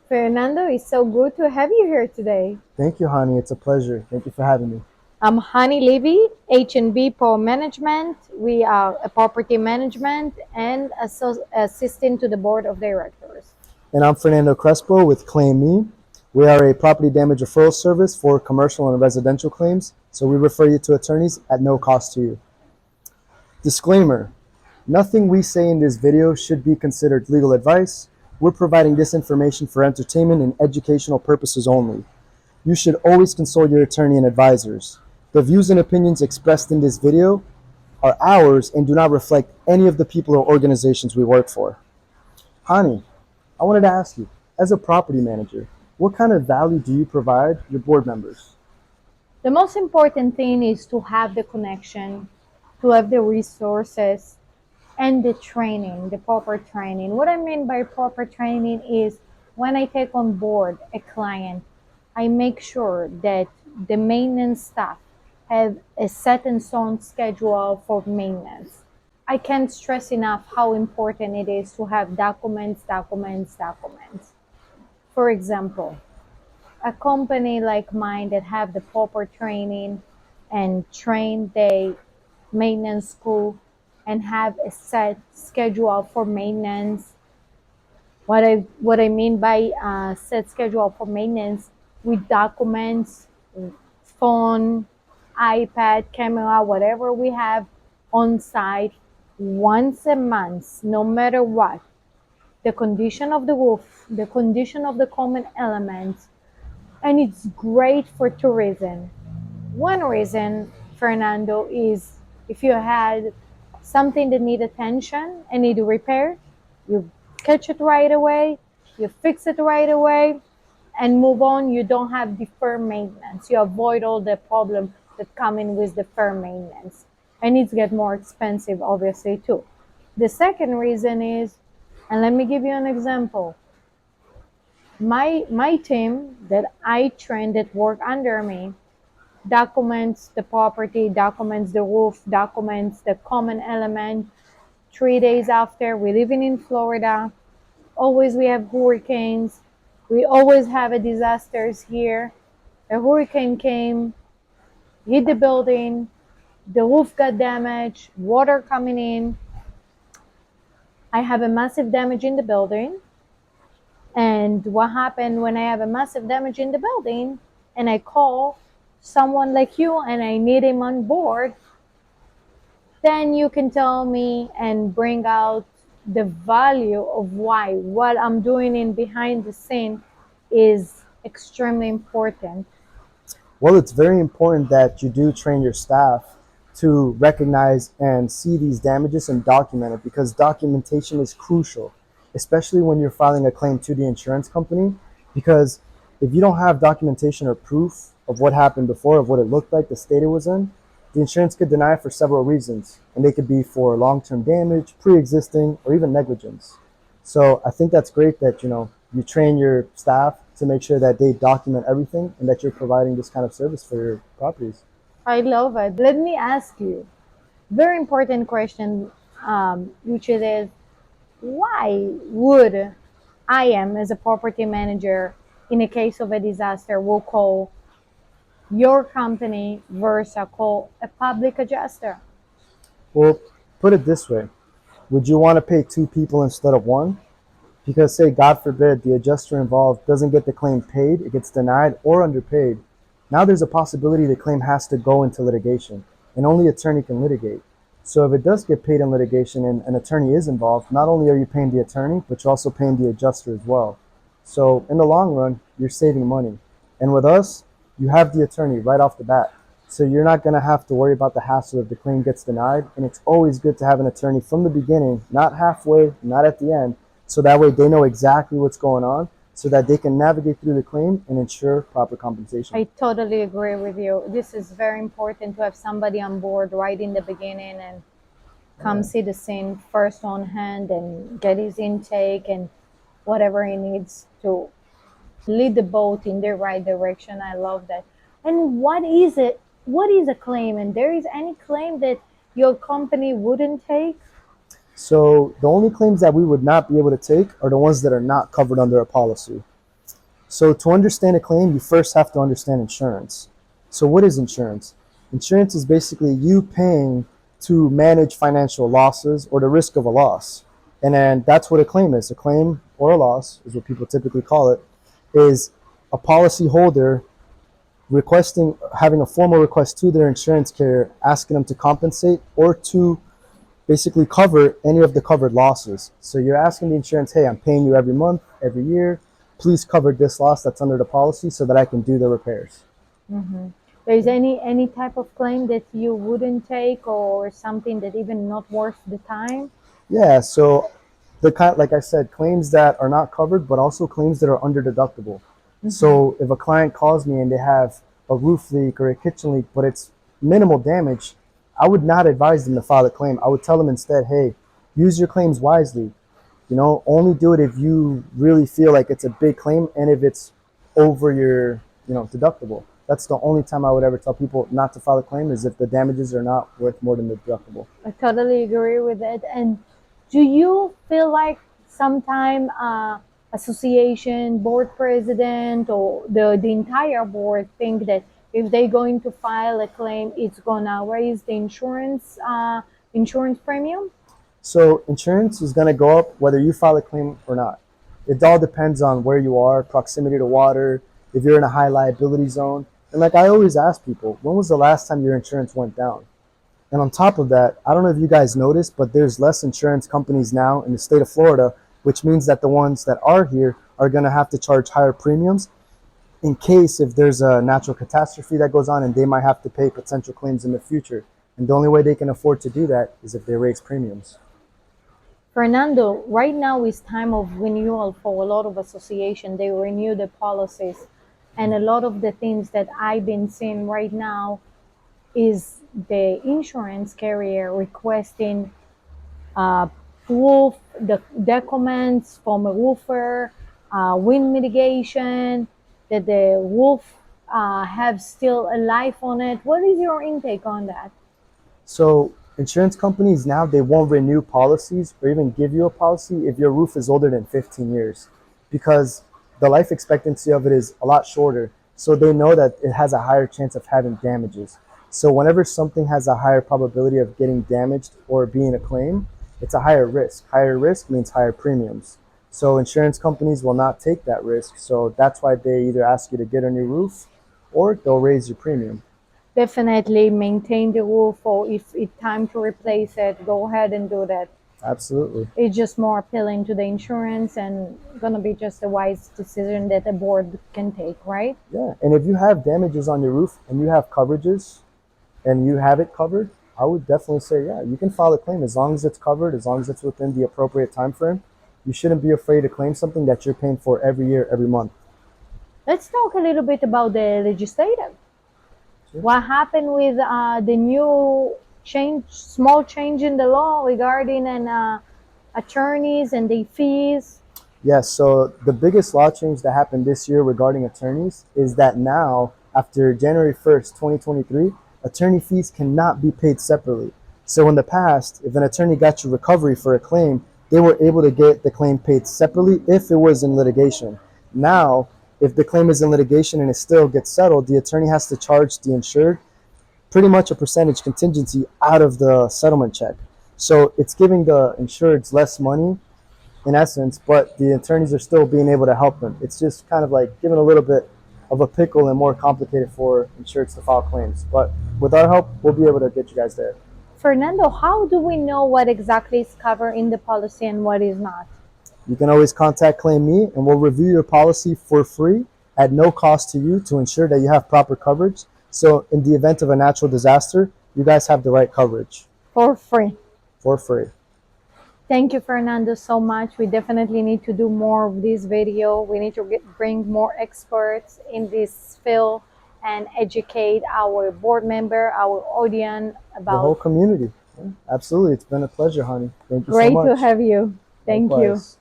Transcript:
Fernando, it's so good to have you here today. Thank you, honey. It's a pleasure. Thank you for having me. I'm Hani Levy, H&B Pro Management. We are a property management and assistant to the board of directors. And I'm Fernando Crespo with ClaimeMe. We are a property damage referral service for commercial and residential claims, so we refer you to attorneys at no cost to you. Disclaimer: nothing we say in this video should be considered legal advice. We're providing this information for entertainment and educational purposes only. You should always consult your attorney and advisors. The views and opinions expressed in this video are ours and do not reflect any of the people or organizations we work for. Hani, I wanted to ask you, as a property manager, what kind of value do you provide your board members? The most important thing is to have the connection, to have the resources, and the training, the proper training. What I mean by proper training is when I take on board a client, I make sure that the maintenance staff have a set and stone schedule for maintenance. I can't stress enough how important it is to have documents, documents, documents. For example, a company like mine that have the proper training and train the maintenance school and have a set schedule for maintenance. What I mean by set schedule for maintenance with documents, phone, iPad, camera, whatever we have on site once a month, no matter what. The condition of the roof, the condition of the common elements, and it's great for tourism. One reason, Fernando, is if you had something that need attention and need repair, you catch it right away, you fix it right away, and move on. You don't have deferred maintenance. You avoid all the problems that come in with deferred maintenance. And it gets more expensive, obviously, too. The second reason is, and let me give you an example. My team that I train that work under me documents the property, documents the roof, documents the common element. 3 days after, we're living in Florida. Always we have hurricanes. We always have a disasters here. A hurricane came, hit the building, the roof got damaged, water coming in. I have a massive damage in the building. And what happened when I have a massive damage in the building and I call someone like you and I need him on board, then you can tell me and bring out the value of why what I'm doing in behind the scene is extremely important. Well, it's very important that you do train your staff to recognize and see these damages and document it because documentation is crucial, especially when you're filing a claim to the insurance company. Because if you don't have documentation or proof of what happened before, of what it looked like, the state it was in, the insurance could deny it for several reasons. And they could be for long term damage, pre existing, or even negligence. So I think that's great that you train your staff to make sure that they document everything and that you're providing this kind of service for your properties. I love it. Let me ask you very important question, which it is why would I am as a property manager in a case of a disaster will call your company versus call a public adjuster? Well, put it this way: would you want to pay two people instead of one? Because, say, God forbid, the adjuster involved doesn't get the claim paid, it gets denied or underpaid. Now there's a possibility the claim has to go into litigation, and only attorney can litigate. So if it does get paid in litigation and an attorney is involved, not only are you paying the attorney, but you're also paying the adjuster as well. So in the long run, you're saving money. And with us, you have the attorney right off the bat. So you're not going to have to worry about the hassle if the claim gets denied. And it's always good to have an attorney from the beginning, not halfway, not at the end, so that way they know exactly what's going on so that they can navigate through the claim and ensure proper compensation. I totally agree with you. This is very important to have somebody on board right in the beginning and come see the scene first on hand and get his intake and whatever he needs to lead the boat in the right direction. I love that. And what is it? What is a claim? And there is any claim that your company wouldn't take? So the only claims that we would not be able to take are the ones that are not covered under a policy. So to understand a claim, you first have to understand insurance. So what is insurance? Insurance is basically you paying to manage financial losses or the risk of a loss. And then that's what a claim is. A claim or a loss is what people typically call it, is a policy holder requesting, having a formal request to their insurance carrier, asking them to compensate or to basically cover any of the covered losses. So you're asking the insurance, hey, I'm paying you every month, every year. Please cover this loss that's under the policy so that I can do the repairs. Mm-hmm. There's any type of claim that you wouldn't take, or something that even not worth the time? Yeah, so the kind, like I said, claims that are not covered, but also claims that are under deductible. Mm-hmm. So if a client calls me and they have a roof leak or a kitchen leak, but it's minimal damage, I would not advise them to file a claim. I would tell them instead, hey, use your claims wisely. You know, only do it if you really feel like it's a big claim and if it's over your, deductible. That's the only time I would ever tell people not to file a claim, is if the damages are not worth more than the deductible. I totally agree with it. And do you feel like sometime association, board president, or the entire board think that if they're going to file a claim, it's gonna raise the insurance premium? So insurance is going to go up whether you file a claim or not. It all depends on where you are, proximity to water, if you're in a high liability zone. And like I always ask people, when was the last time your insurance went down? And on top of that, I don't know if you guys noticed, but there's less insurance companies now in the state of Florida, which means that the ones that are here are going to have to charge higher premiums in case if there's a natural catastrophe that goes on, and they might have to pay potential claims in the future. And the only way they can afford to do that is if they raise premiums. Fernando, right now is time of renewal for a lot of association. They renew the policies, and a lot of the things that I've been seeing right now is the insurance carrier requesting uh, roof the documents from a roofer, wind mitigation, that the roof have still a life on it. What is your intake on that? So insurance companies now, they won't renew policies or even give you a policy if your roof is older than 15 years, because the life expectancy of it is a lot shorter. So they know that it has a higher chance of having damages. So whenever something has a higher probability of getting damaged or being a claim, it's a higher risk. Higher risk means higher premiums. So insurance companies will not take that risk. So that's why they either ask you to get a new roof or they'll raise your premium. Definitely maintain the roof, or if it's time to replace it, go ahead and do that. Absolutely. It's just more appealing to the insurance and gonna be just a wise decision that a board can take, right? Yeah, and if you have damages on your roof and you have coverages and you have it covered, I would definitely say, yeah, you can file a claim as long as it's covered, as long as it's within the appropriate time frame. You shouldn't be afraid to claim something that you're paying for every year, every month. Let's talk a little bit about the legislative. Sure. What happened with the new change, small change in the law regarding attorneys and the fees? Yes, so the biggest law change that happened this year regarding attorneys is that now, after January 1st, 2023, attorney fees cannot be paid separately. So in the past, if an attorney got you recovery for a claim, they were able to get the claim paid separately if it was in litigation. Now, if the claim is in litigation and it still gets settled, the attorney has to charge the insured pretty much a percentage contingency out of the settlement check. So it's giving the insureds less money in essence, but the attorneys are still being able to help them. It's just kind of like giving a little bit of a pickle and more complicated for insureds to file claims. But with our help, we'll be able to get you guys there. Fernando, how do we know what exactly is covered in the policy and what is not? You can always contact ClaimeMe and we'll review your policy for free at no cost to you to ensure that you have proper coverage. So in the event of a natural disaster, you guys have the right coverage For free. for free. Thank you, Fernando, so much. We definitely need to do more of this video. We need to bring more experts in this field and educate our board member, our audience The whole about. community. Yeah, absolutely. It's been a pleasure, honey. Thank you so Great to much. have you. Thank you. Likewise.